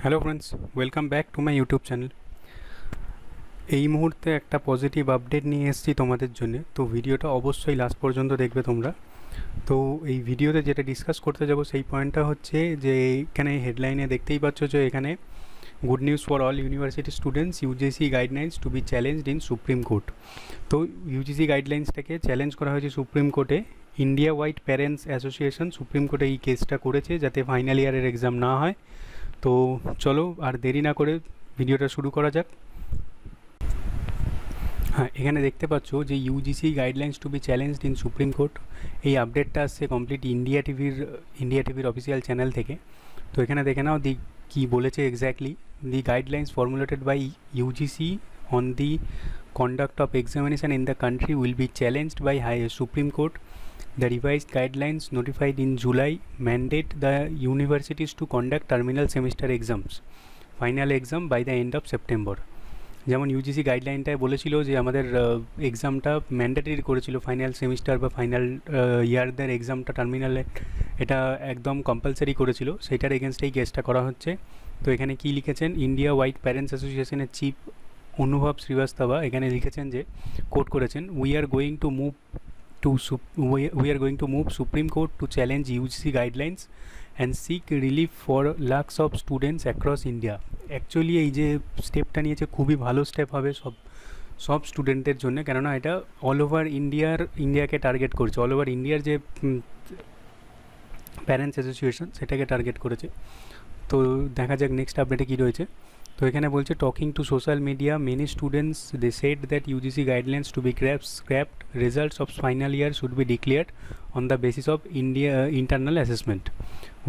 Hello friends, welcome back to my YouTube channel. এই মুহূর্তে একটা পজিটিভ আপডেট নিয়ে এসেছি তোমাদের জন্য, তো ভিডিওটা অবশ্যই লাস্ট পর্যন্ত দেখবে তোমরা। তো এই ভিডিওতে যেটা ডিসকাস করতে যাব সেই পয়েন্টটা হচ্ছে যে এখানে হেডলাইনে দেখতেই পাচ্ছ যে এখানে good news for all university students, UGC guidelines to be challenged in supreme court. তো ইউজিসি গাইডলাইন্সটাকে চ্যালেঞ্জ করা হয়েছে সুপ্রিম কোর্টে। India wide parents association supreme কোর্টে এই কেসটা করেছে যাতে ফাইনাল ইয়ারের এক্সাম না হয়। তো চলো আর দেরি না করে ভিডিওটা শুরু করা যাক। হ্যাঁ, এখানে দেখতে পাচ্ছ যে UGC guidelines to be challenged in supreme court. এই আপডেটটা আসছে কমপ্লিট ইন্ডিয়া টিভির অফিসিয়াল চ্যানেল থেকে। তো এখানে দেখে নাও কী বলেছে exactly. The guidelines formulated by UGC on the conduct of examination in the country will be challenged by Supreme Court. The revised guidelines notified in July mandate the universities to conduct terminal semester exams, final exam by the end of September. যেমন UGC গাইডলাইনটায় বলেছিল যে আমাদের এক্সামটা mandatory করেছিল, final semester বা final ইয়ারদের এক্সামটা টার্মিনালে এটা একদম কম্পালসারি করেছিল, সেটার এগেনস্টেই কেসটা করা হচ্ছে। তো এখানে কি লিখেছেন, ইন্ডিয়া ওয়াইড প্যারেন্টস অ্যাসোসিয়েশনের চিফ অনুভব শ্রীবাস্তবা এখানে লিখেছেন যে কোট করেছেন, we are going to move supreme court to challenge UGC guidelines and seek relief for lakhs of students across India. Actually এই যে স্টেপটা নিয়েছে খুবই ভালো স্টেপ হবে সব স্টুডেন্টদের জন্য, কেননা এটা অল ওভার ইন্ডিয়াকে টার্গেট করছে। অল ওভার ইন্ডিয়ার যে প্যারেন্টস অ্যাসোসিয়েশন সেটাকে টার্গেট করেছে। তো দেখা যাক নেক্সট আপডেটে কী রয়েছে। তো এখানে বলছে, talking to social media many students they said that UGC guidelines to be scrapped, results of final year should be declared on the basis of internal assessment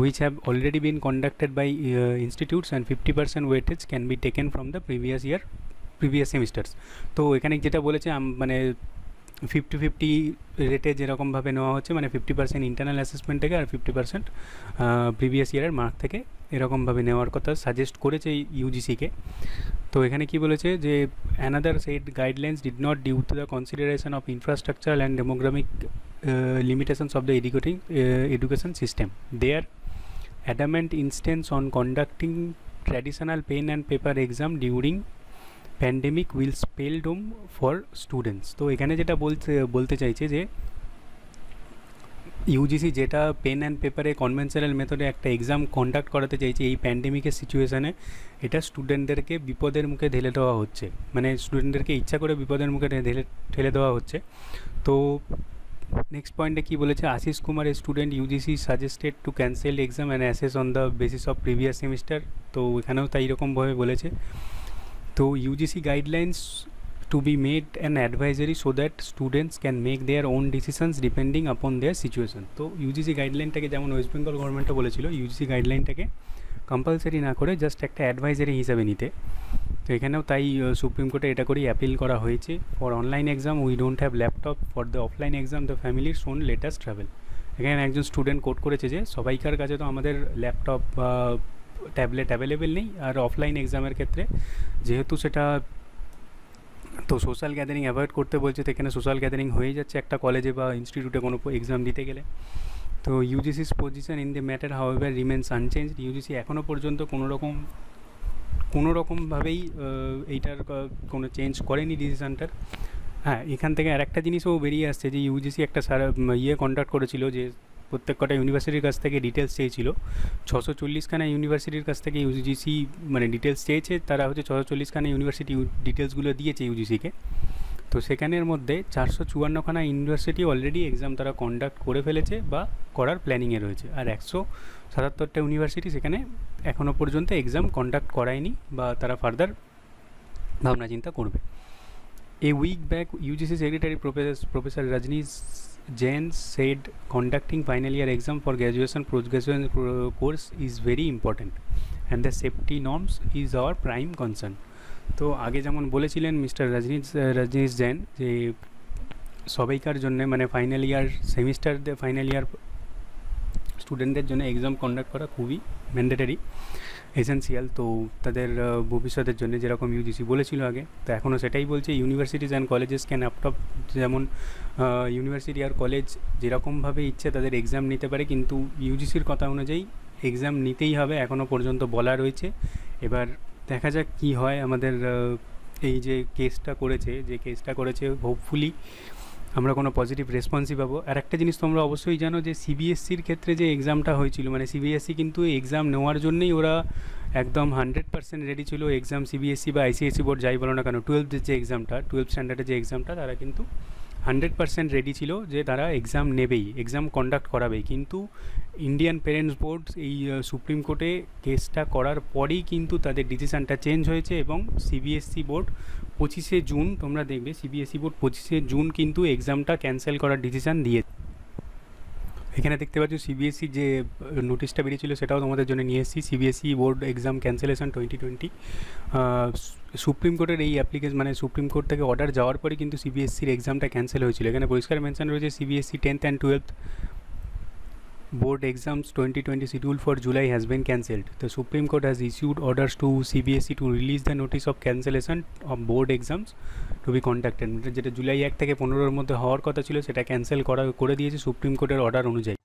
which have already been conducted by institutes, and 50% weightage can be taken from the previous semesters. তো এখানে যেটা বলেছে মানে 50-50 রেটে যেরকমভাবে নেওয়া হচ্ছে, মানে 50% ইন্টারনাল অ্যাসেসমেন্ট থেকে আর 50% প্রিভিয়াস ইয়ারের মার্ক থেকে এরকমভাবে নেওয়ার কথা সাজেস্ট করেছে ইউজিসিকে। তো এখানে কি বলেছে যে another said guidelines did not due to the consideration of infrastructural and demographic limitations of the education system. Their adamant instance on conducting traditional pen and paper exam during pandemic will spell doom for students. তো এখানে যেটা বলতে চাইছে যে UGC যেটা pen and পেপারে conventional মেথডে একটা এক্সাম কন্ডাক্ট করাতে চাইছে এই প্যান্ডেমিকের সিচুয়েশানে, এটা স্টুডেন্টদেরকে বিপদের মুখে ঢেলে দেওয়া হচ্ছে, মানে স্টুডেন্টদেরকে ইচ্ছা করে বিপদের মুখে ঠেলে দেওয়া হচ্ছে। তো নেক্সট পয়েন্টে কী বলেছে, Ashish Kumar student UGC suggested to cancel exam and assess on the basis of previous semester. তো এখানেও তাই রকমভাবে বলেছে। তো UGC guidelines to be made an advisory so that students can make their own decisions depending upon their situation. তো UGC গাইডলাইনটাকে যেমন West Bengal গভর্নমেন্টও বলেছিল UGC গাইডলাইনটাকে compulsory না করে জাস্ট একটা অ্যাডভাইজারি হিসাবে নিতে। তো এখানেও তাই সুপ্রিম কোর্টে এটা করেই অ্যাপিল করা হয়েছে। For online exam we don't have laptop, for the offline exam the ফ্যামিলির শোন লেটাস্ট ট্রাভেল। এখানে একজন স্টুডেন্ট কোট করেছে যে সবাইকার কাছে তো আমাদের ল্যাপটপ বা ট্যাবলেট অ্যাভেলেবেল নেই, আর অফলাইন এক্সামের ক্ষেত্রে যেহেতু সেটা তো সোশ্যাল গ্যাদারিং অ্যাভয়েড করতে বলছে, তো এখানে সোশ্যাল গ্যাদারিং হয়ে যাচ্ছে একটা কলেজে বা ইনস্টিটিউটে কোনো এক্সাম দিতে গেলে। তো UGC's position in the matter however remains unchanged. UGC এখনও পর্যন্ত কোনোরকমভাবেই এইটার কোনো চেঞ্জ করেনি ডিসিশানটার। হ্যাঁ, এখান থেকে আর একটা জিনিসও বেরিয়ে আসছে যে ইউজিসি একটা কন্ডাক্ট করেছিল যে প্রত্যেক কটা ইউনিভার্সিটির কাছ থেকে ডিটেলস চেয়েছিল। 640খানা ইউনিভার্সিটির কাছ থেকে ইউজিসি মানে ডিটেলস চেয়েছে, তারা হচ্ছে 640খানা ইউনিভার্সিটি ডিটেলসগুলো দিয়েছে ইউজিসিকে। তো সেখানের মধ্যে 454খানা ইউনিভার্সিটি অলরেডি এক্সাম তারা কন্ডাক্ট করে ফেলেছে বা করার প্ল্যানিংয়ে রয়েছে, আর 177টা ইউনিভার্সিটি সেখানে এখনও পর্যন্ত এক্সাম কন্ডাক্ট করায়নি বা তারা ফার্দার ভাবনা চিন্তা করবে। A week back, UGC Secretary Professor Rajneesh Jain said conducting final year exam for graduation course is very important and the safety norms is our prime concern. তো আগে যেমন বলেছিলেন মিস্টার রজনীশ জৈন যে সবাইকার জন্য মানে ফাইনাল ইয়ার স্টুডেন্টদের জন্য এক্সাম কন্ডাক্ট করা খুবই ম্যান্ডেটারি এসেন্সিয়াল, তো তাদের ভবিষ্যতের জন্য যেরকম ইউজিসি বলেছিল আগে, তো এখনও সেটাই বলছে। ইউনিভার্সিটিজ অ্যান্ড কলেজেস ক্যান আপটপ, যেমন ইউনিভার্সিটি আর কলেজ যেরকমভাবে ইচ্ছে তাদের এক্সাম নিতে পারে, কিন্তু ইউজিসির কথা অনুযায়ী এক্সাম নিতেই হবে এখনও পর্যন্ত বলা রয়েছে। এবার দেখা যাক কী হয়। আমাদের এই যে কেসটা করেছে হোপফুলি আমরা কোনো পজিটিভ রেসপন্সই পাবো। আর একটা জিনিস তোমরা অবশ্যই জানো যে সিবিএসসির ক্ষেত্রে যে এক্সামটা হয়েছিল, মানে সিবিএসসি কিন্তু এক্সাম নেওয়ার জন্যই ওরা একদম 100% রেডি ছিল। এক্সাম সিবিএসসি বা আইসিএসসি বোর্ড যাই বলো না কেন, টুয়েলভ স্ট্যান্ডার্ডের যে এক্সামটা, তারা কিন্তু 100% রেডি ছিল যে তারা এক্সাম নেবেই, এক্সাম কন্ডাক্ট করাবেই। কিন্তু ইন্ডিয়ান পেরেন্টস বোর্ড এই সুপ্রিম কোর্টে কেসটা করার পরেই কিন্তু তাদের ডিসিশানটা চেঞ্জ হয়েছে এবং সিবিএসসি বোর্ড 25শে জুন, তোমরা দেখবে সিবিএসসি বোর্ড 25শে জুন কিন্তু এক্সামটা ক্যান্সেল করার ডিসিশান দিয়ে। এখানে দেখতে পাচ্ছ সিবিএসসি যে নোটিশটা বেরিয়েছিল সেটাও তোমাদের জন্য নিয়ে এসেছি। CBSE board exam cancellation 2020। Supreme কোর্টের এই অ্যাপ্লিকেশন, মানে সুপ্রিম কোর্ট থেকে অর্ডার যাওয়ার পরে কিন্তু সিবিএসসির এক্সামটা ক্যান্সেল হয়েছিল। এখানে পরিষ্কার মেনশন রয়েছে CBSE 10th and 12th board exams 2020 schedule for July has been cancelled. The Supreme Court has issued orders to CBSE to release the notice of cancellation of board exams to be conducted. যেটা জুলাই 1 থেকে 15-র মধ্যে হওয়ার কথা ছিল সেটা cancel করে দিয়েছে supreme কোর্টের অর্ডার অনুযায়ী।